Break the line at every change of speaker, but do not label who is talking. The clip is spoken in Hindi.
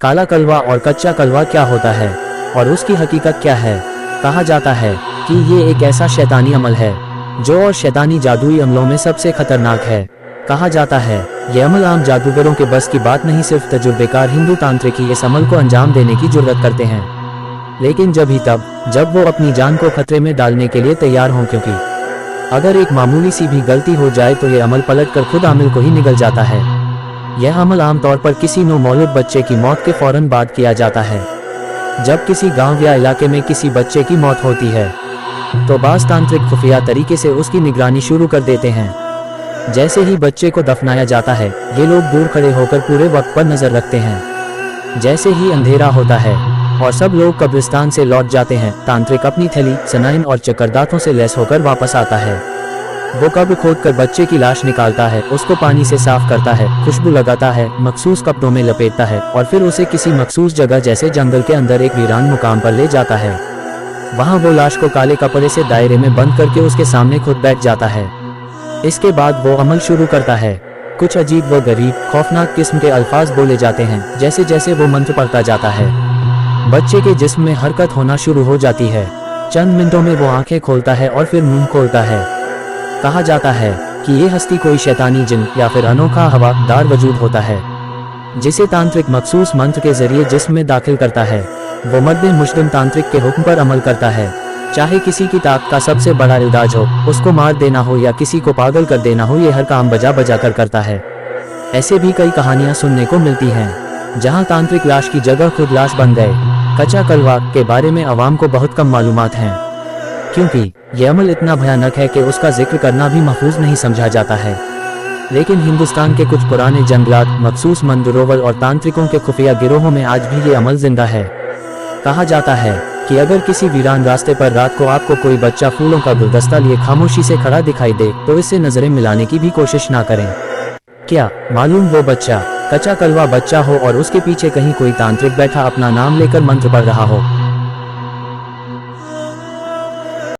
काला कलवा और कच्चा कलवा क्या होता है और उसकी हकीकत क्या है। कहा जाता है कि ये एक ऐसा शैतानी अमल है जो और शैतानी जादुई अमलों में सबसे खतरनाक है। कहा जाता है यह अमल आम जादूगरों के बस की बात नहीं, सिर्फ तजुर्बेकार हिंदू तांत्रिक ही इस अमल को अंजाम देने की जुर्रत करते हैं, लेकिन जब वो अपनी जान को खतरे में डालने के लिए तैयार हों, क्योंकि अगर एक मामूली सी भी गलती हो जाए तो ये अमल पलटकर खुद आमिल को ही निगल जाता है। यह अमल आमतौर पर किसी नौमौलूद बच्चे की मौत के फौरन बाद किया जाता है। जब किसी गांव या इलाके में किसी बच्चे की मौत होती है तो बाज़ तांत्रिक खुफिया तरीके से उसकी निगरानी शुरू कर देते हैं। जैसे ही बच्चे को दफनाया जाता है, ये लोग दूर खड़े होकर पूरे वक्त पर नजर रखते हैं। जैसे ही अंधेरा होता है और सब लोग कब्रिस्तान से लौट जाते हैं, तांत्रिक अपनी थैली, सनाइन और चक्रदातों से लैस होकर वापस आता है। वो कब्र खोदकर बच्चे की लाश निकालता है, उसको पानी से साफ करता है, खुशबू लगाता है, मखसूस कपड़ों में लपेटता है और फिर उसे किसी मखसूस जगह जैसे जंगल के अंदर एक वीरान मुकाम पर ले जाता है। वहाँ वो लाश को काले कपड़े से दायरे में बंद करके उसके सामने खुद बैठ जाता है। इसके बाद वो अमल शुरू करता है। कुछ अजीब व गरीब खौफनाक किस्म के अल्फाज बोले जाते हैं। जैसे जैसे वो मंत्र पढ़ता जाता है, बच्चे के जिस्म में हरकत होना शुरू हो जाती है। चंद मिनटों में वो आंखें खोलता है और फिर मुंह खोलता है। कहा जाता है कि ये हस्ती कोई शैतानी जिन या फिर अनोखा हवादार वजूद होता है, जिसे तांत्रिक मखसूस मंत्र के जरिए जिस्म में दाखिल करता है। वो मर्द मुजरिम तांत्रिक के हुक्म पर अमल करता है, चाहे किसी की ताकत का सबसे बड़ा इल्जाज हो, उसको मार देना हो या किसी को पागल कर देना हो, ये हर काम बजा बजा कर करता है। ऐसे भी कई कहानियां सुनने को मिलती हैं जहां तांत्रिक लाश की जगह खुद लाश बन गए। कच्चा कलवा के बारे में आवाम को बहुत कम मालूमात हैं, क्योंकि यह अमल इतना भयानक है कि उसका जिक्र करना भी महफूज नहीं समझा जाता है। लेकिन हिंदुस्तान के कुछ पुराने जंगलात, मखसूस मंदरोवर और तांत्रिकों के खुफिया गिरोहों में आज भी ये अमल जिंदा है। कहा जाता है कि अगर किसी वीरान रास्ते पर रात को आपको कोई बच्चा फूलों का गुलदस्ता लिए खामोशी से खड़ा दिखाई दे तो इससे नजरें मिलाने की भी कोशिश ना करें। क्या मालूम वो बच्चा कच्चा कलवा बच्चा हो और उसके पीछे कहीं कोई तांत्रिक बैठा अपना नाम लेकर मंत्र पढ़ रहा हो।